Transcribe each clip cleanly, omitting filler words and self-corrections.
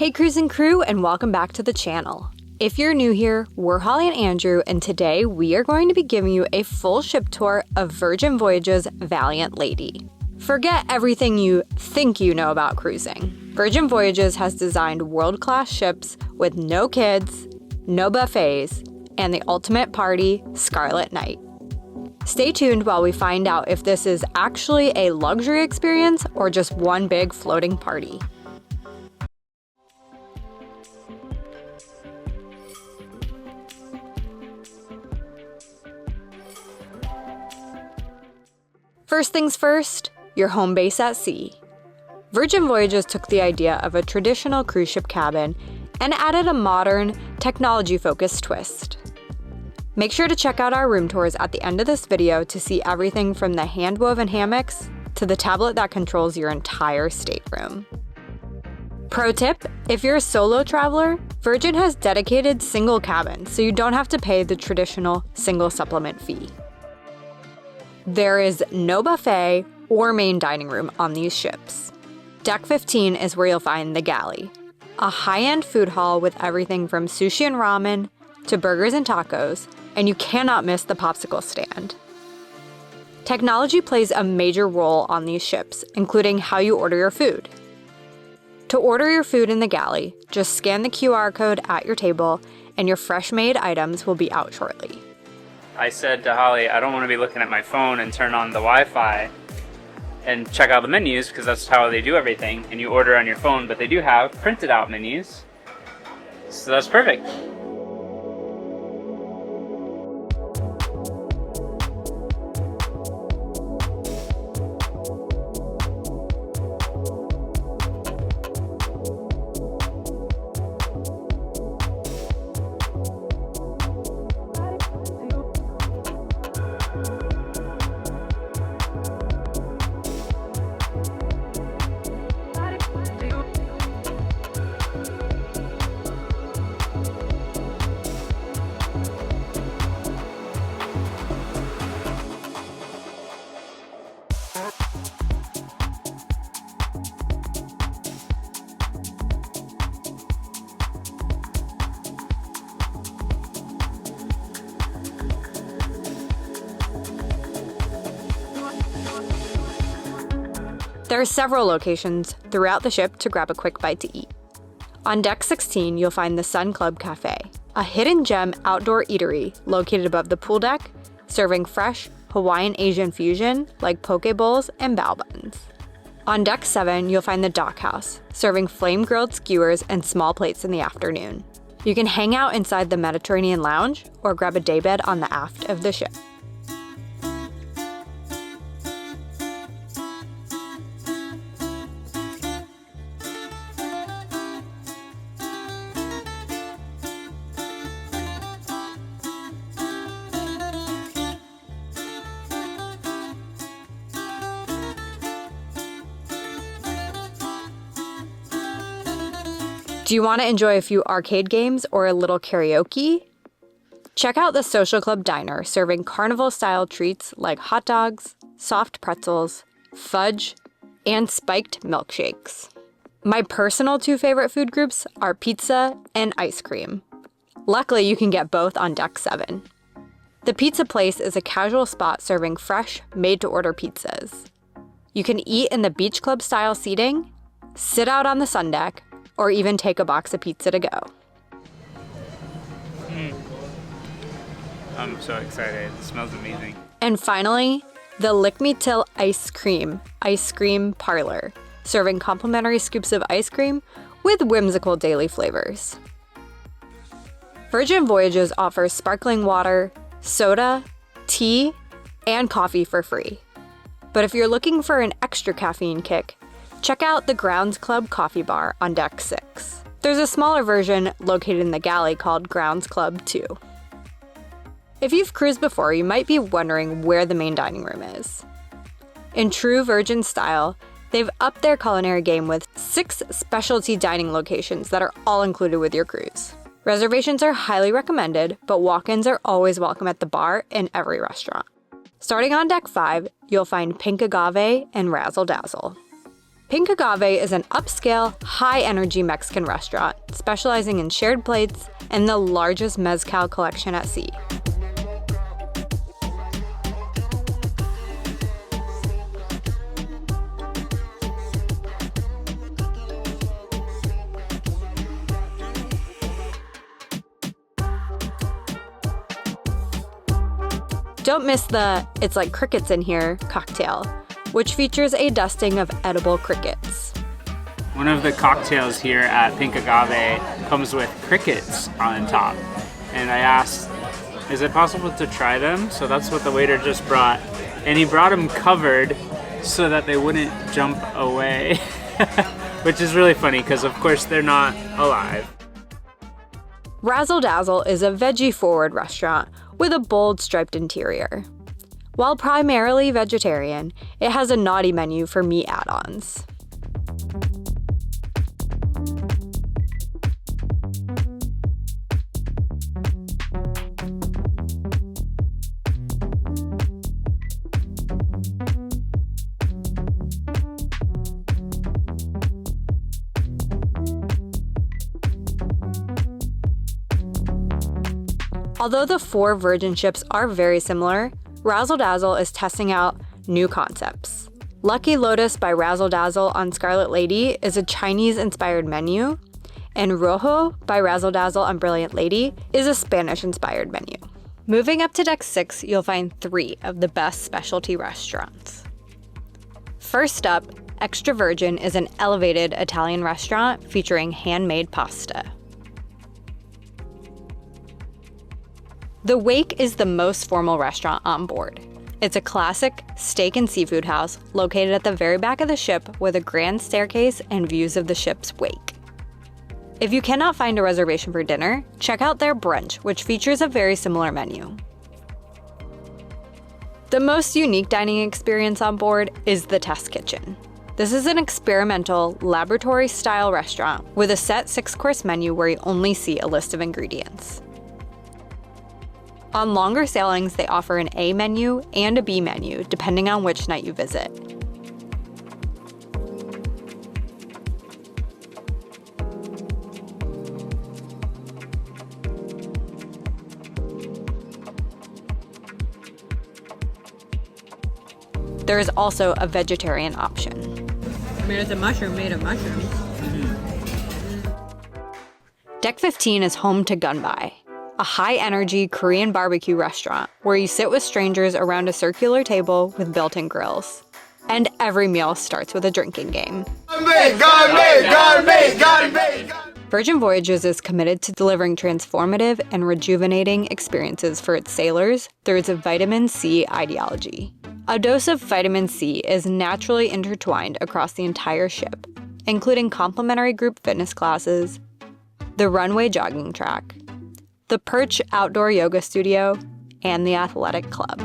Hey cruising crew, and welcome back to the channel. If you're new here, we're Holly and Andrew, and today we are going to be giving you a full ship tour of Virgin Voyages VALIANT Lady. Forget everything you think you know about cruising. Virgin Voyages has designed world-class ships with no kids, no buffets, and the ultimate party, Scarlet Night. Stay tuned while we find out if this is actually a luxury experience or just one big floating party. First things first, your home base at sea. Virgin Voyages took the idea of a traditional cruise ship cabin and added a modern, technology-focused twist. Make sure to check out our room tours at the end of this video to see everything from the hand-woven hammocks to the tablet that controls your entire stateroom. Pro tip, if you're a solo traveler, Virgin has dedicated single cabins, so you don't have to pay the traditional single supplement fee. There is no buffet or main dining room on these ships. Deck 15 is where you'll find the Galley, a high-end food hall with everything from sushi and ramen to burgers and tacos, and you cannot miss the popsicle stand. Technology plays a major role on these ships, including how you order your food. To order your food in the Galley, just scan the QR code at your table and your fresh-made items will be out shortly. I said to Holly, I don't want to be looking at my phone and turn on the Wi-Fi and check out the menus because that's how they do everything, and you order on your phone, but they do have printed out menus, so that's perfect. There are several locations throughout the ship to grab a quick bite to eat. On Deck 16, you'll find the Sun Club Cafe, a hidden gem outdoor eatery located above the pool deck, serving fresh Hawaiian-Asian fusion like poke bowls and bao buns. On Deck 7, you'll find the Dock House, serving flame-grilled skewers and small plates in the afternoon. You can hang out inside the Mediterranean Lounge or grab a daybed on the aft of the ship. Do you want to enjoy a few arcade games or a little karaoke? Check out the Social Club Diner, serving carnival-style treats like hot dogs, soft pretzels, fudge, and spiked milkshakes. My personal two favorite food groups are pizza and ice cream. Luckily, you can get both on Deck 7. The Pizza Place is a casual spot serving fresh, made-to-order pizzas. You can eat in the beach club-style seating, sit out on the sun deck, or even take a box of pizza to go. I'm so excited. It smells amazing. And finally, the Lick Me Till Ice Cream Parlor, serving complimentary scoops of ice cream with whimsical daily flavors. Virgin Voyages offers sparkling water, soda, tea, and coffee for free. But if you're looking for an extra caffeine kick, check out the Grounds Club Coffee Bar on Deck 6. There's a smaller version located in the Galley called Grounds Club 2. If you've cruised before, you might be wondering where the main dining room is. In true Virgin style, they've upped their culinary game with 6 specialty dining locations that are all included with your cruise. Reservations are highly recommended, but walk-ins are always welcome at the bar in every restaurant. Starting on Deck 5, you'll find Pink Agave and Razzle Dazzle. Pink Agave is an upscale, high-energy Mexican restaurant specializing in shared plates and the largest mezcal collection at sea. Don't miss the "It's like crickets in here" cocktail, which features a dusting of edible crickets. One of the cocktails here at Pink Agave comes with crickets on top. And I asked, is it possible to try them? So that's what the waiter just brought. And he brought them covered so that they wouldn't jump away. Which is really funny because of course they're not alive. Razzle Dazzle is a veggie-forward restaurant with a bold striped interior. While primarily vegetarian, it has a naughty menu for meat add-ons. Although the 4 Virgin ships are very similar, Razzle Dazzle is testing out new concepts. Lucky Lotus by Razzle Dazzle on Scarlet Lady is a Chinese-inspired menu, and Rojo by Razzle Dazzle on Brilliant Lady is a Spanish-inspired menu. Moving up to Deck 6, you'll find 3 of the best specialty restaurants. First up, Extra Virgin is an elevated Italian restaurant featuring handmade pasta. The Wake is the most formal restaurant on board. It's a classic steak and seafood house located at the very back of the ship with a grand staircase and views of the ship's wake. If you cannot find a reservation for dinner, check out their brunch, which features a very similar menu. The most unique dining experience on board is the test kitchen. This is an experimental, laboratory-style restaurant with a set 6-course menu where you only see a list of ingredients. On longer sailings, they offer an A menu and a B menu, depending on which night you visit. There is also a vegetarian option. I mean, it's a mushroom made of mushrooms. Deck 15 is home to Gunbai, a high-energy Korean barbecue restaurant where you sit with strangers around a circular table with built-in grills. And every meal starts with a drinking game. Virgin Voyages is committed to delivering transformative and rejuvenating experiences for its sailors through its vitamin C ideology. A dose of vitamin C is naturally intertwined across the entire ship, including complimentary group fitness classes, the runway jogging track, the Perch outdoor yoga studio, and the athletic club.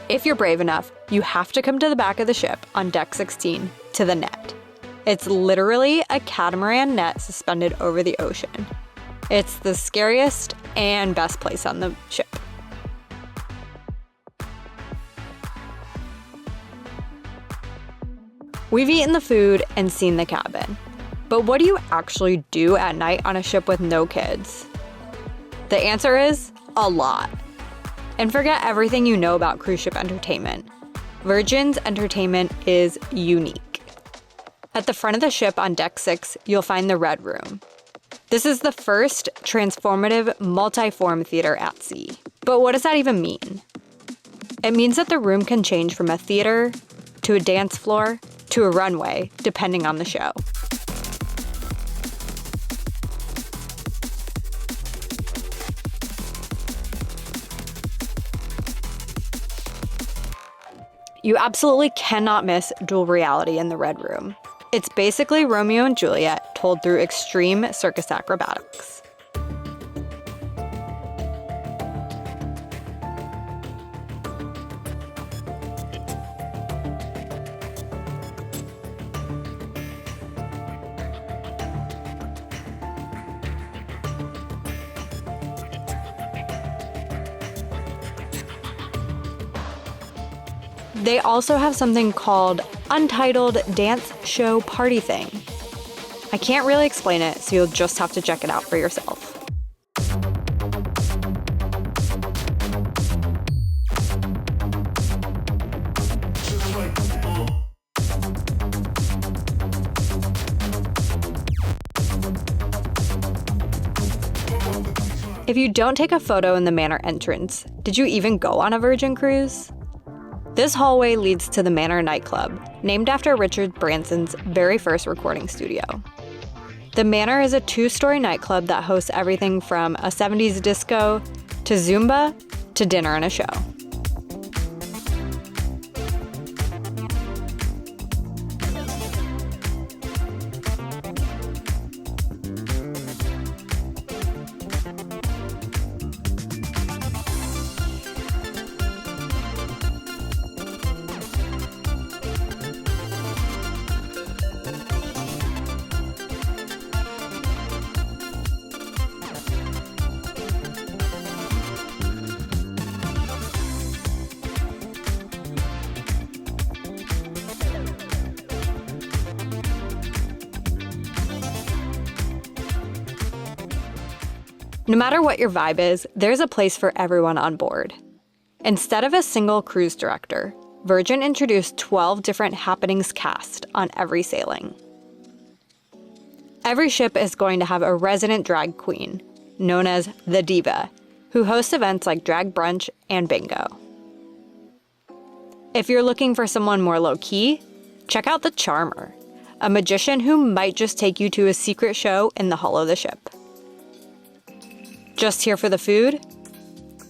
If you're brave enough, you have to come to the back of the ship on deck 16 to the net. It's literally a catamaran net suspended over the ocean. It's the scariest and best place on the ship. We've eaten the food and seen the cabin. But what do you actually do at night on a ship with no kids? The answer is a lot. And forget everything you know about cruise ship entertainment. Virgin's entertainment is unique. At the front of the ship on deck 6, you'll find the Red Room. This is the first transformative multi-form theater at sea. But what does that even mean? It means that the room can change from a theater to a dance floor to a runway, depending on the show. You absolutely cannot miss dual reality in the Red Room. It's basically Romeo and Juliet told through extreme circus acrobatics. They also have something called Untitled Dance Show Party Thing. I can't really explain it, so you'll just have to check it out for yourself. If you don't take a photo in the Manor entrance, did you even go on a Virgin cruise? This hallway leads to the Manor nightclub, named after Richard Branson's very first recording studio. The Manor is a 2-story nightclub that hosts everything from a 70s disco to Zumba to dinner and a show. No matter what your vibe is, there's a place for everyone on board. Instead of a single cruise director, Virgin introduced 12 different happenings cast on every sailing. Every ship is going to have a resident drag queen, known as the Diva, who hosts events like drag brunch and bingo. If you're looking for someone more low-key, check out the Charmer, a magician who might just take you to a secret show in the hull of the ship. Just here for the food?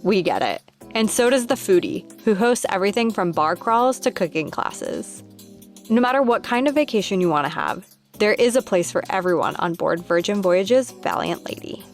We get it. And so does the Foodie, who hosts everything from bar crawls to cooking classes. No matter what kind of vacation you want to have, there is a place for everyone on board Virgin Voyages Valiant Lady.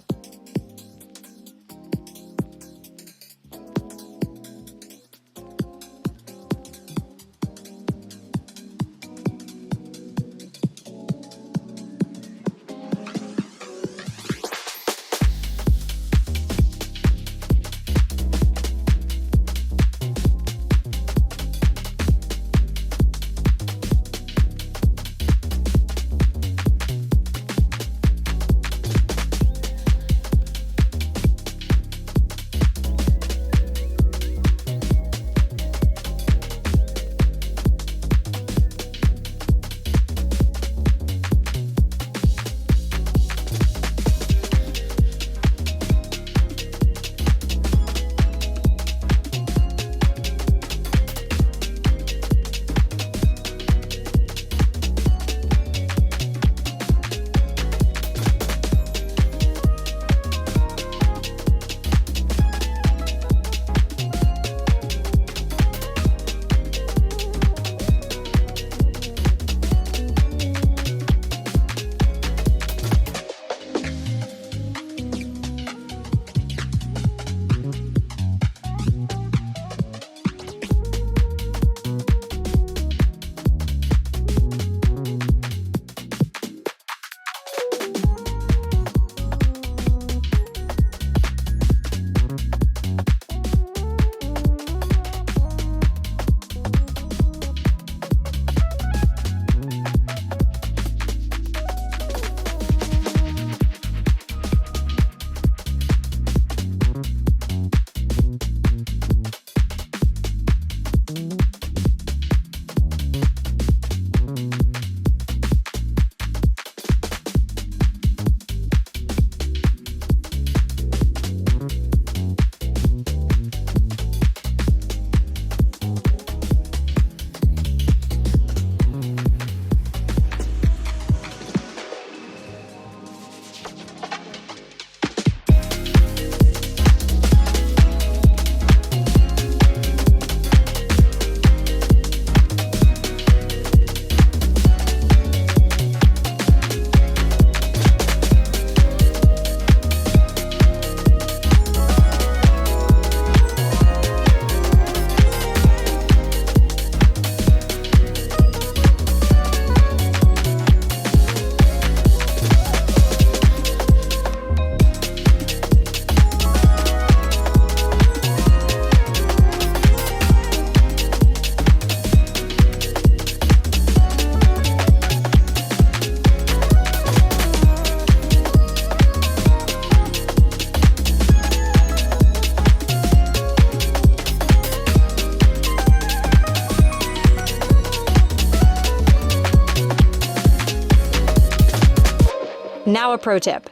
Now a pro tip.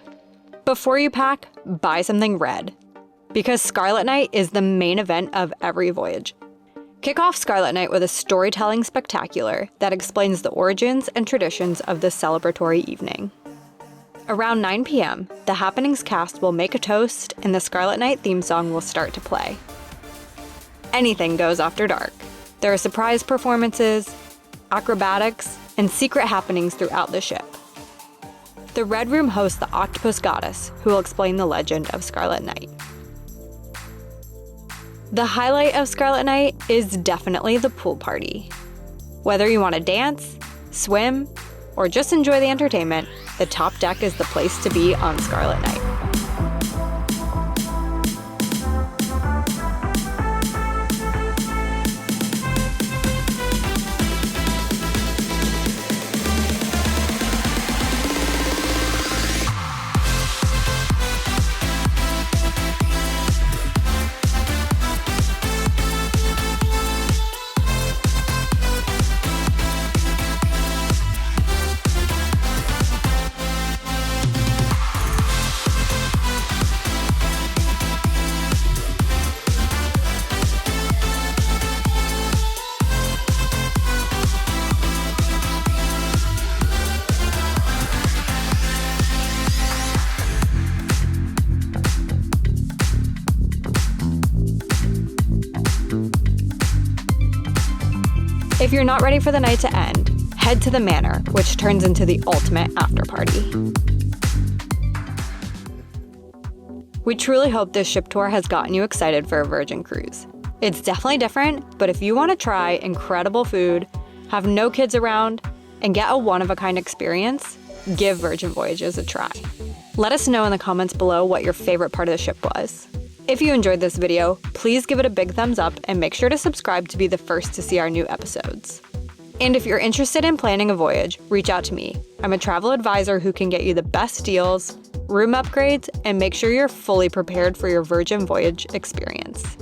Before you pack, buy something red, because Scarlet Night is the main event of every voyage. Kick off Scarlet Night with a storytelling spectacular that explains the origins and traditions of this celebratory evening. Around 9 p.m., the Happenings cast will make a toast and the Scarlet Night theme song will start to play. Anything goes after dark. There are surprise performances, acrobatics, and secret happenings throughout the ship. The Red Room hosts the Octopus Goddess, who will explain the legend of Scarlet Night. The highlight of Scarlet Night is definitely the pool party. Whether you want to dance, swim, or just enjoy the entertainment, the top deck is the place to be on Scarlet Night. If you're not ready for the night to end, head to the Manor, which turns into the ultimate after-party. We truly hope this ship tour has gotten you excited for a Virgin cruise. It's definitely different, but if you want to try incredible food, have no kids around, and get a one-of-a-kind experience, give Virgin Voyages a try. Let us know in the comments below what your favorite part of the ship was. If you enjoyed this video, please give it a big thumbs up and make sure to subscribe to be the first to see our new episodes. And if you're interested in planning a voyage, reach out to me. I'm a travel advisor who can get you the best deals, room upgrades, and make sure you're fully prepared for your Virgin Voyage experience.